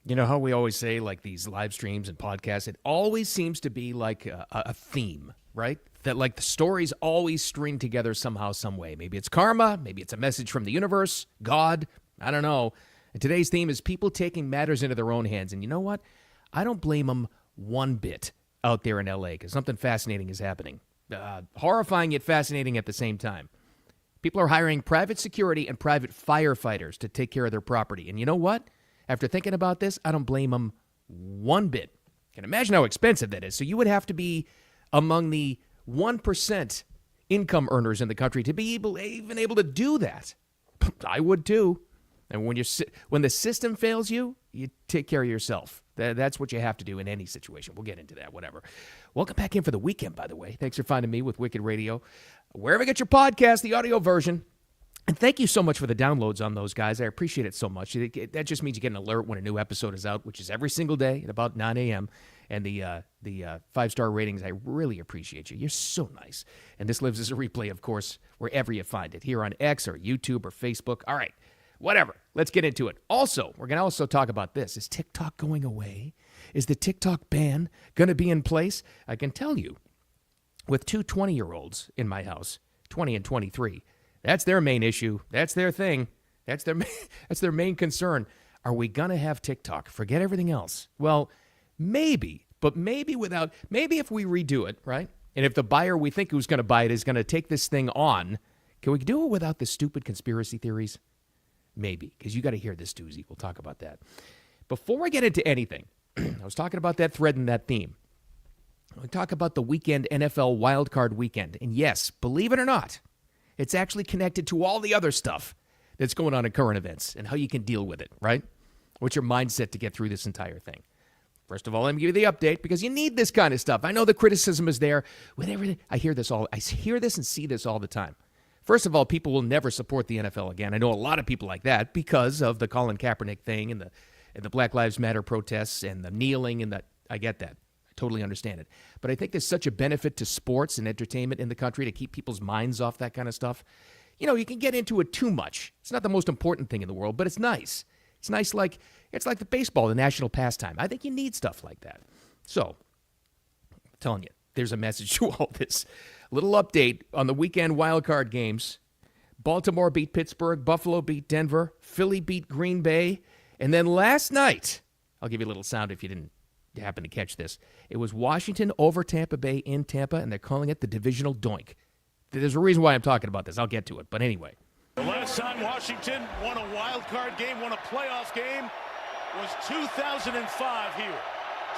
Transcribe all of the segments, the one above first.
You know how we always say, like, these live streams and podcasts, it always seems to be like a theme, right? That, like, the stories always string together somehow, some way. Maybe it's karma, maybe it's a message from the universe, God, I don't know. And today's theme is people taking matters into their own hands. And you know what? I don't blame them one bit out there in L.A. because something fascinating is happening. Horrifying yet fascinating at the same time. People are hiring private security and private firefighters to take care of their property. And you know what? After thinking about this, I don't blame them one bit. You can imagine how expensive that is. So you would have to be among the 1% income earners in the country to be even able to do that. I would too. And when the system fails you, you take care of yourself. That's what you have to do in any situation. We'll get into that, whatever. Welcome back in for the weekend, by the way. Thanks for finding me with Wicked Radio. Wherever you get your podcast, the audio version. And thank you so much for the downloads on those, guys. I appreciate it so much. That just means you get an alert when a new episode is out, which is every single day at about 9 a.m. And the 5-star ratings, I really appreciate you. You're so nice. And this lives as a replay, of course, wherever you find it, here on X or YouTube or Facebook. All right, whatever. Let's get into it. Also, we're going to also talk about this. Is TikTok going away? Is the TikTok ban going to be in place? I can tell you, with two 20-year-olds in my house, 20 and 23, that's their main issue. That's their thing. That's their main concern. Are we going to have TikTok? Forget everything else. Well, maybe, but maybe if we redo it, right? And if the buyer we think who's going to buy it is going to take this thing on, can we do it without the stupid conspiracy theories? Maybe, because you got to hear this doozy. We'll talk about that. Before I get into anything, I was talking about that thread and that theme. I talk about the weekend NFL wildcard weekend. And yes, believe it or not, it's actually connected to all the other stuff that's going on in current events and how you can deal with it, right? What's your mindset to get through this entire thing? First of all, let me give you the update because you need this kind of stuff. I know the criticism is there with everything. I hear this and see this all the time. First of all, people will never support the NFL again. I know a lot of people like that because of the Colin Kaepernick thing and the Black Lives Matter protests and the kneeling and that. I get that. Totally understand it. But I think there's such a benefit to sports and entertainment in the country to keep people's minds off that kind of stuff. You know, you can get into it too much. It's not the most important thing in the world, but it's nice. It's nice it's like the baseball, the national pastime. I think you need stuff like that. So, I'm telling you, there's a message to all this. Little update on the weekend wildcard games. Baltimore beat Pittsburgh. Buffalo beat Denver. Philly beat Green Bay. And then last night, I'll give you a little sound if you didn't happen to catch this. It was Washington over Tampa Bay in Tampa, and they're calling it the divisional doink. There's a reason why I'm talking about this. I'll get to it. But anyway. The last time Washington won a wild card game, won a playoff game, was 2005 here.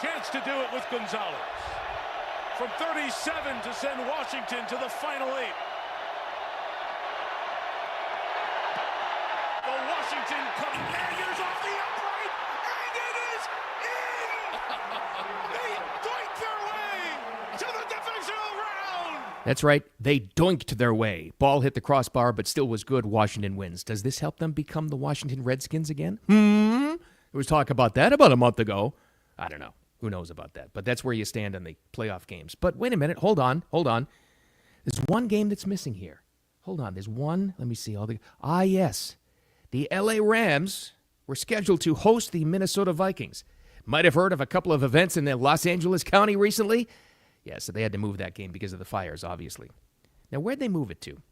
Chance to do it with Gonzalez. From 37 to send Washington to the Final Eight. The Washington Commanders off the upright, and it is in! They doink their way to the divisional round! That's right. They doinked their way. Ball hit the crossbar, but still was good. Washington wins. Does this help them become the Washington Redskins again? There was talk about that about a month ago. I don't know. Who knows about that? But that's where you stand on the playoff games. But wait a minute. Hold on. There's one game that's missing here. Hold on. There's one. Let me see. Yes. The L.A. Rams were scheduled to host the Minnesota Vikings. Might have heard of a couple of events in the Los Angeles County recently. Yeah, so they had to move that game because of the fires, obviously. Now, where'd they move it to?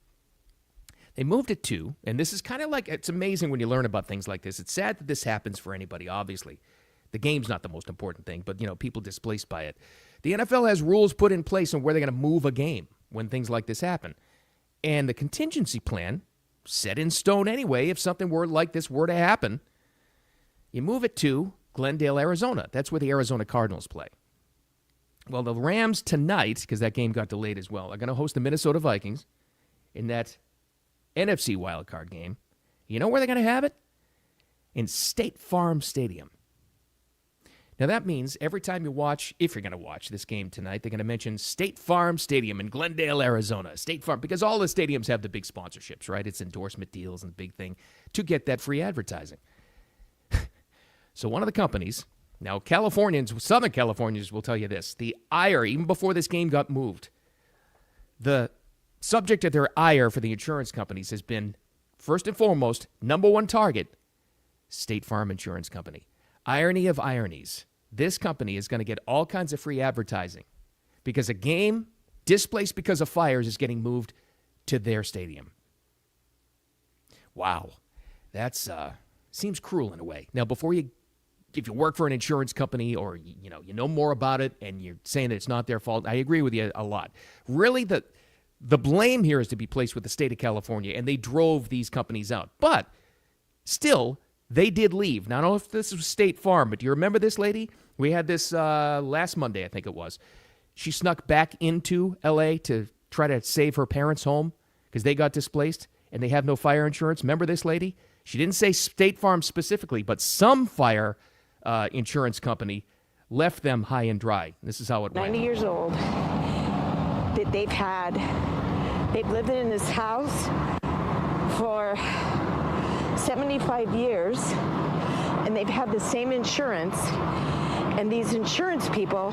They moved it to, and this is kind of like, it's amazing when you learn about things like this. It's sad that this happens for anybody, obviously. The game's not the most important thing, but, people displaced by it. The NFL has rules put in place on where they're going to move a game when things like this happen. And the contingency plan, set in stone anyway, if something like this were to happen, you move it to Glendale, Arizona. That's where the Arizona Cardinals play. Well, the Rams tonight, because that game got delayed as well, are going to host the Minnesota Vikings in that NFC wildcard game. You know where they're going to have it? In State Farm Stadium. Now, that means every time you watch, if you're going to watch this game tonight, they're going to mention State Farm Stadium in Glendale, Arizona. State Farm, because all the stadiums have the big sponsorships, right? It's endorsement deals and the big thing to get that free advertising. So one of the companies, now Southern Californians will tell you this, the ire, even before this game got moved, the subject of their ire for the insurance companies has been, first and foremost, number one target, State Farm Insurance Company. Irony of ironies. This company is going to get all kinds of free advertising because a game displaced because of fires is getting moved to their stadium. Wow. That's seems cruel in a way. Now, if you work for an insurance company or you know more about it and you're saying that it's not their fault, I agree with you a lot. Really, the blame here is to be placed with the state of California, and they drove these companies out. But still, they did leave. Now, I don't know if this was State Farm, but do you remember this lady? We had this last Monday, I think it was. She snuck back into L.A. to try to save her parents' home because they got displaced and they have no fire insurance. Remember this lady? She didn't say State Farm specifically, but some fire insurance company left them high and dry. This is how it went. 90 years old. That they've lived in this house for 75 years, and they've had the same insurance, and these insurance people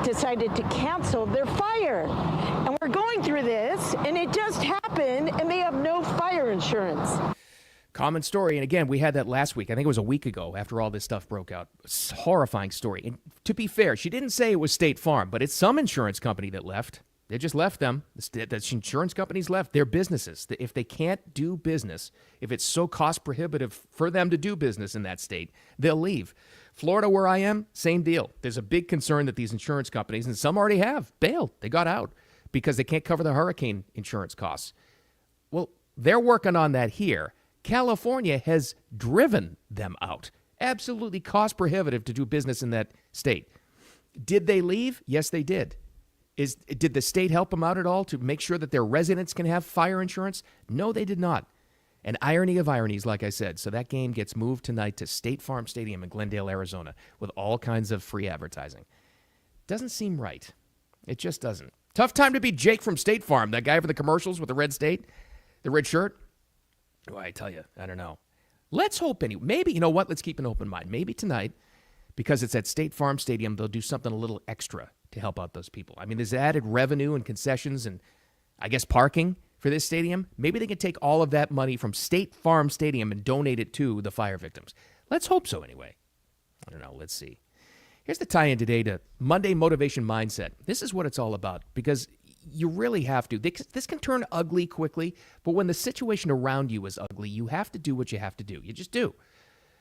decided to cancel their fire. And we're going through this, and it just happened, and they have no fire insurance. Common story. And again, we had that last week. I think it was a week ago after all this stuff broke out. It's a horrifying story. And to be fair, she didn't say it was State Farm, but it's some insurance company that left. They just left them. The insurance companies left their businesses. If they can't do business, if it's so cost prohibitive for them to do business in that state, they'll leave. Florida, where I am, same deal. There's a big concern that these insurance companies, and some already have, bailed. They got out because they can't cover the hurricane insurance costs. Well, they're working on that here. California has driven them out. Absolutely cost prohibitive to do business in that state. Did they leave? Yes, they did. Did the state help them out at all to make sure that their residents can have fire insurance? No, they did not. An irony of ironies, like I said. So that game gets moved tonight to State Farm Stadium in Glendale, Arizona, with all kinds of free advertising. Doesn't seem right. It just doesn't. Tough time to be Jake from State Farm, that guy for the commercials with the red shirt. Well, I tell you, I don't know. Let's hope maybe, you know what? Let's keep an open mind. Maybe tonight, because it's at State Farm Stadium, they'll do something a little extra to help out those people. I mean, there's added revenue and concessions and, I guess, parking for this stadium. Maybe they can take all of that money from State Farm Stadium and donate it to the fire victims. Let's hope so anyway. I don't know. Let's see. Here's the tie-in today to Monday Motivation Mindset. This is what it's all about because you really have to. This can turn ugly quickly, but when the situation around you is ugly, you have to do what you have to do. You just do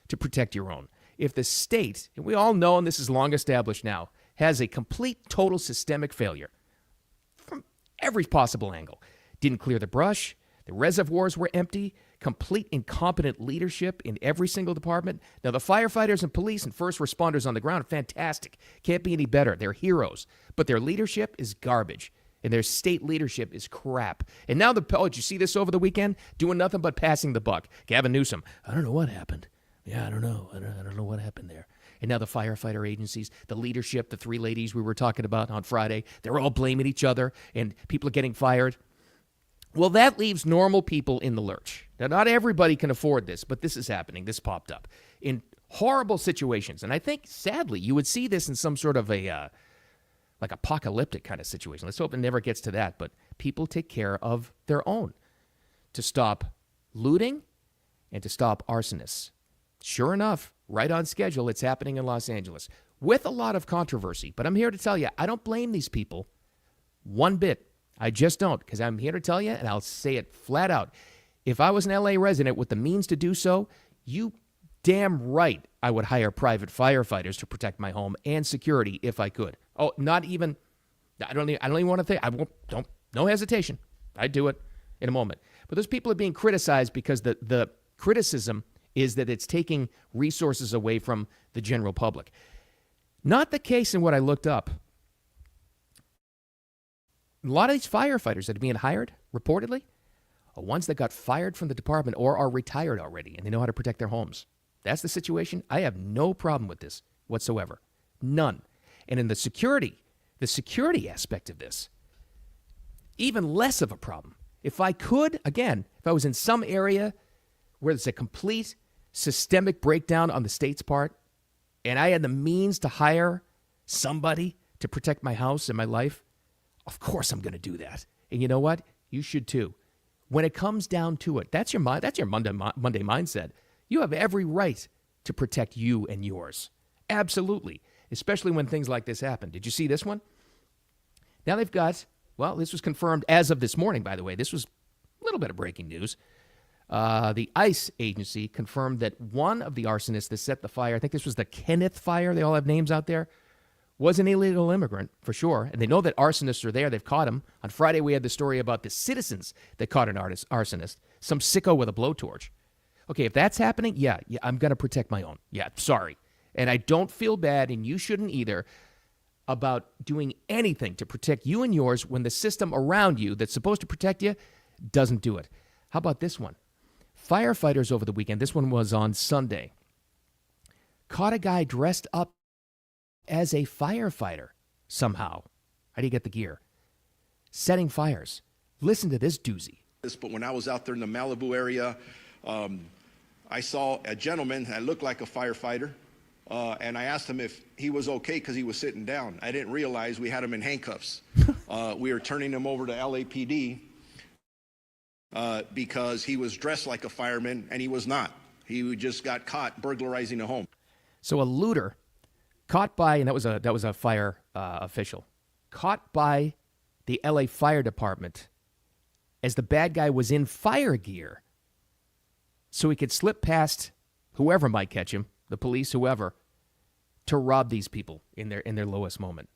to protect your own. If the state, and we all know, and this is long established now, has a complete, total systemic failure from every possible angle, didn't clear the brush, the reservoirs were empty, complete incompetent leadership in every single department. Now, the firefighters and police and first responders on the ground are fantastic. Can't be any better. They're heroes. But their leadership is garbage. And their state leadership is crap. And now did you see this over the weekend? Doing nothing but passing the buck. Gavin Newsom, I don't know what happened. Yeah, I don't know. I don't know what happened there. And now the firefighter agencies, the leadership, the three ladies we were talking about on Friday, they're all blaming each other and people are getting fired. Well, that leaves normal people in the lurch. Now, not everybody can afford this, but this is happening. This popped up in horrible situations. And I think, sadly, you would see this in some sort of a like apocalyptic kind of situation. Let's hope it never gets to that. But people take care of their own to stop looting and to stop arsonists. Sure enough, right on schedule, it's happening in Los Angeles with a lot of controversy. But I'm here to tell you, I don't blame these people one bit. I just don't, because I'm here to tell you, and I'll say it flat out. If I was an LA resident with the means to do so, you damn right I would hire private firefighters to protect my home and security if I could. Oh, not even, I don't even want to think, no hesitation. I'd do it in a moment. But those people are being criticized because the criticism is that it's taking resources away from the general public. Not the case in what I looked up. A lot of these firefighters that are being hired, reportedly, are ones that got fired from the department or are retired already, and they know how to protect their homes. That's the situation. I have no problem with this whatsoever. None. And in the security aspect of this, even less of a problem. If I could, again, if I was in some area where there's a complete systemic breakdown on the state's part, and I had the means to hire somebody to protect my house and my life, of course I'm going to do that. And you know what? You should too. When it comes down to it, that's your Monday mindset. You have every right to protect you and yours. Absolutely. Especially when things like this happen. Did you see this one? Now they've got, well, this was confirmed as of this morning, by the way. This was a little bit of breaking news. The ICE agency confirmed that one of the arsonists that set the fire, I think this was the Kenneth fire, they all have names out there, was an illegal immigrant, for sure. And they know that arsonists are there. They've caught him. On Friday, we had the story about the citizens that caught an arsonist, some sicko with a blowtorch. Okay, if that's happening, yeah, I'm going to protect my own. Yeah, sorry. And I don't feel bad, and you shouldn't either, about doing anything to protect you and yours when the system around you that's supposed to protect you doesn't do it. How about this one? Firefighters over the weekend, this one was on Sunday, caught a guy dressed up as a firefighter somehow. How do you get the gear? Setting fires. Listen to this doozy. But when I was out there in the Malibu area, I saw a gentleman that looked like a firefighter, and I asked him if he was okay because he was sitting down. I didn't realize we had him in handcuffs. We were turning him over to LAPD because he was dressed like a fireman, and he was not. He just got caught burglarizing a home. So a looter caught by, and that was a fire official, caught by the LA Fire Department as the bad guy was in fire gear, so he could slip past whoever might catch him, the police, whoever, to rob these people in their lowest moment.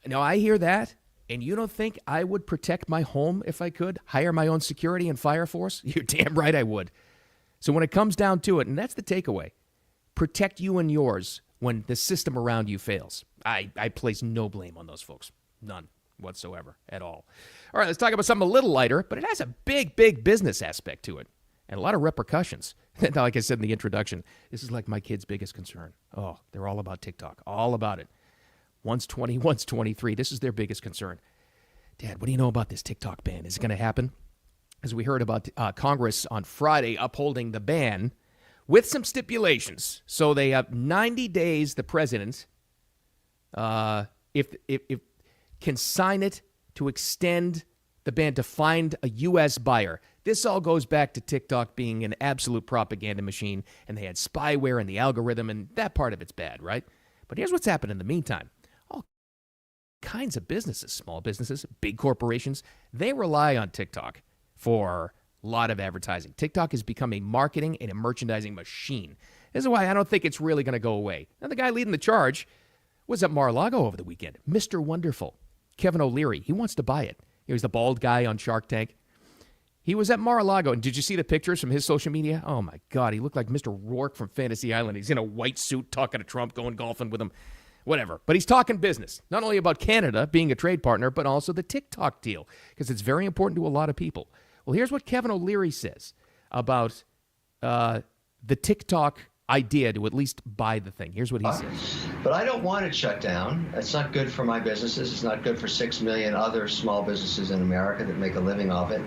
Now, I hear that, and you don't think I would protect my home if I could? Hire my own security and fire force? You're damn right I would. So when it comes down to it, and that's the takeaway, protect you and yours when the system around you fails. I place no blame on those folks. None whatsoever at all. All right, let's talk about something a little lighter, but it has a big, big business aspect to it and a lot of repercussions. Like I said in the introduction, this is like my kids' biggest concern. Oh, they're all about TikTok, all about it. One's 20, one's 23. This is their biggest concern. Dad, what do you know about this TikTok ban? Is it going to happen? As we heard about Congress on Friday upholding the ban with some stipulations. So they have 90 days, the president, if can sign it to extend the ban to find a U.S. buyer. This all goes back to TikTok being an absolute propaganda machine, and they had spyware in the algorithm, and that part of it's bad, right? But here's what's happened in the meantime. All kinds of businesses, small businesses, big corporations, they rely on TikTok for a lot of advertising. TikTok has become a marketing and a merchandising machine. This is why I don't think it's really going to go away. Now, the guy leading the charge was at Mar-a-Lago over the weekend. Mr. Wonderful, Kevin O'Leary. He wants to buy it. He was the bald guy on Shark Tank. He was at Mar-a-Lago, and did you see the pictures from his social media? Oh, my God, he looked like Mr. Rourke from Fantasy Island. He's in a white suit talking to Trump, going golfing with him, whatever. But he's talking business, not only about Canada being a trade partner, but also the TikTok deal, because it's very important to a lot of people. Well, here's what Kevin O'Leary says about the TikTok idea to at least buy the thing. Here's what he says. But I don't want it shut down. It's not good for my businesses. It's not good for 6 million other small businesses in America that make a living off it.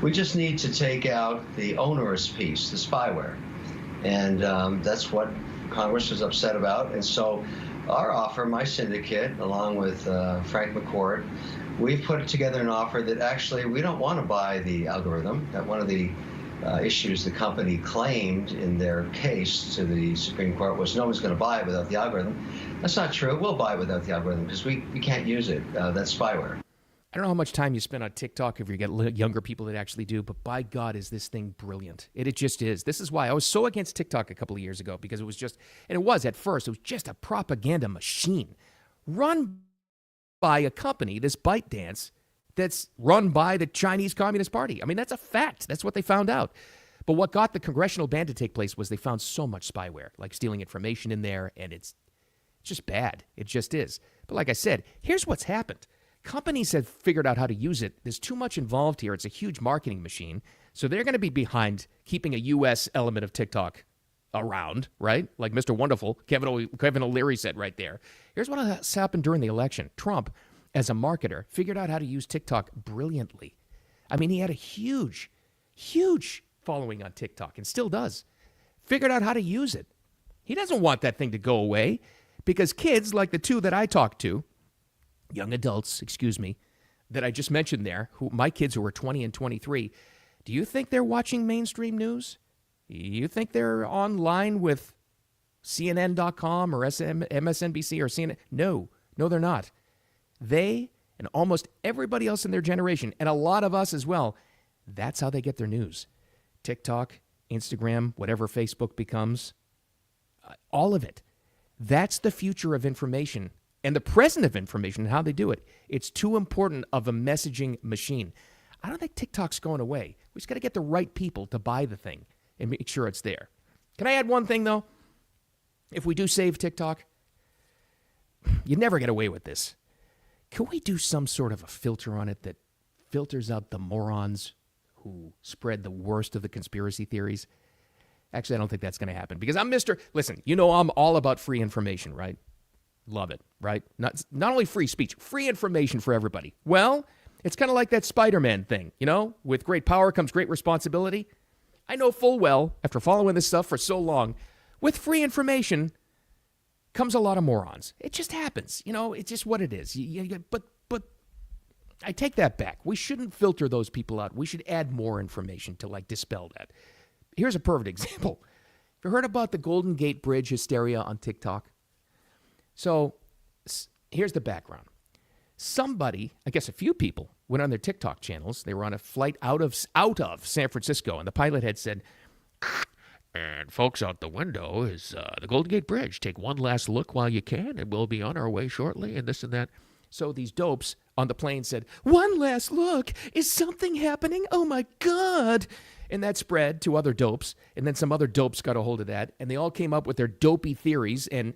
We just need to take out the onerous piece, the spyware. And that's what Congress was upset about. And so our offer, my syndicate, along with Frank McCourt, we've put together an offer that actually we don't want to buy the algorithm. That one of the issues the company claimed in their case to the Supreme Court was no one's going to buy it without the algorithm. That's not true. We'll buy it without the algorithm because we can't use it. That's spyware. I don't know how much time you spend on TikTok if you get younger people that actually do, but by God, is this thing brilliant. It just is. This is why I was so against TikTok a couple of years ago, because it was just, and it was at first, it was just a propaganda machine run by a company, this ByteDance, that's run by the Chinese Communist Party. I mean, that's a fact. That's what they found out. But what got the congressional ban to take place was they found so much spyware, like stealing information in there, and it's just bad. It just is. But like I said, here's what's happened. Companies have figured out how to use it. There's too much involved here. It's a huge marketing machine. So they're going to be behind keeping a U.S. element of TikTok around, right? Like Mr. Wonderful, Kevin O'Leary said right there. Here's what has happened during the election. Trump, as a marketer, figured out how to use TikTok brilliantly. I mean, he had a huge, huge following on TikTok and still does. Figured out how to use it. He doesn't want that thing to go away because kids like the two that I talked to, young adults, that I just mentioned there, my kids who are 20 and 23, do you think they're watching mainstream news? You think they're online with CNN.com or MSNBC or CNN? No, they're not. They and almost everybody else in their generation, and a lot of us as well, that's how they get their news. TikTok, Instagram, whatever Facebook becomes, all of it. That's the future of information and the present of information and how they do it. It's too important of a messaging machine. I don't think TikTok's going away. We just got to get the right people to buy the thing and make sure it's there. Can I add one thing, though? If we do save TikTok, you never get away with this. Can we do some sort of a filter on it that filters out the morons who spread the worst of the conspiracy theories? Actually, I don't think that's going to happen because listen, you know I'm all about free information, right? Love it, right? Not only free speech, free information for everybody. Well, it's kind of like that Spider-Man thing, with great power comes great responsibility. I know full well, after following this stuff for so long, with free information comes a lot of morons. It just happens, it's just what it is. But I take that back. We shouldn't filter those people out. We should add more information to dispel that. Here's a perfect example. Have you heard about the Golden Gate Bridge hysteria on TikTok? So here's the background. Somebody, I guess a few people, went on their TikTok channels. They were on a flight out of San Francisco, and the pilot had said, and folks, out the window is the Golden Gate Bridge. Take one last look while you can, and we'll be on our way shortly, and this and that. So these dopes on the plane said, one last look. Is something happening? Oh, my God. And that spread to other dopes, and then some other dopes got a hold of that, and they all came up with their dopey theories. And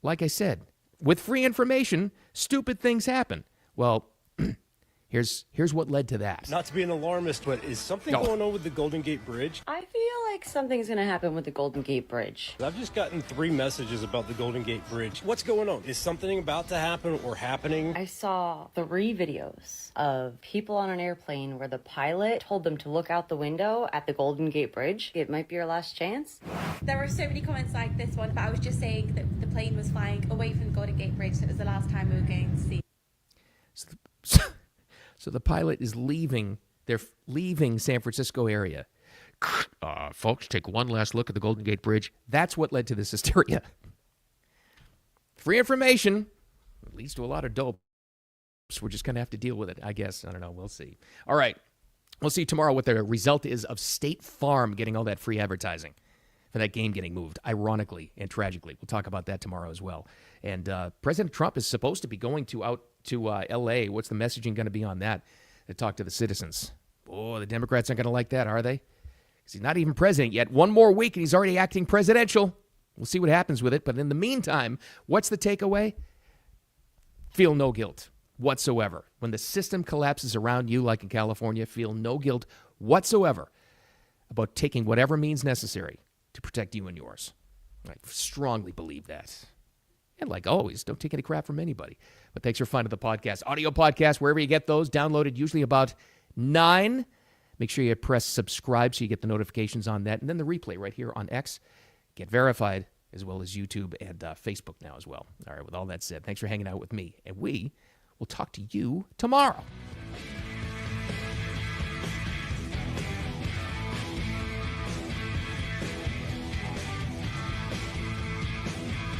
like I said, with free information, stupid things happen. Well, here's what led to that. Not to be an alarmist, but is something going on with the Golden Gate Bridge? I feel like something's going to happen with the Golden Gate Bridge. I've just gotten 3 messages about the Golden Gate Bridge. What's going on? Is something about to happen or happening? I saw 3 videos of people on an airplane where the pilot told them to look out the window at the Golden Gate Bridge. It might be your last chance. There were so many comments like this one, but I was just saying that the plane was flying away from the Golden Gate Bridge, so it was the last time we were going to see. So the pilot is leaving. They're leaving San Francisco area. Folks, take one last look at the Golden Gate Bridge. That's what led to this hysteria. Free information leads to a lot of dope. So we're just going to have to deal with it, I guess. I don't know. We'll see. All right. We'll see tomorrow what the result is of State Farm getting all that free advertising for that game getting moved, ironically and tragically. We'll talk about that tomorrow as well. And President Trump is supposed to be going out to L.A. What's the messaging going to be on that to talk to the citizens? Oh, the Democrats aren't going to like that, are they? Because he's not even president yet. One more week and he's already acting presidential. We'll see what happens with it. But in the meantime, what's the takeaway? Feel no guilt whatsoever. When the system collapses around you, like in California, feel no guilt whatsoever about taking whatever means necessary to protect you and yours. I strongly believe that. And like always, don't take any crap from anybody. But thanks for finding the podcast. Audio podcast, wherever you get those, downloaded usually about 9. Make sure you press subscribe so you get the notifications on that. And then the replay right here on X. Get verified, as well as YouTube and Facebook now as well. All right, with all that said, thanks for hanging out with me. And we will talk to you tomorrow.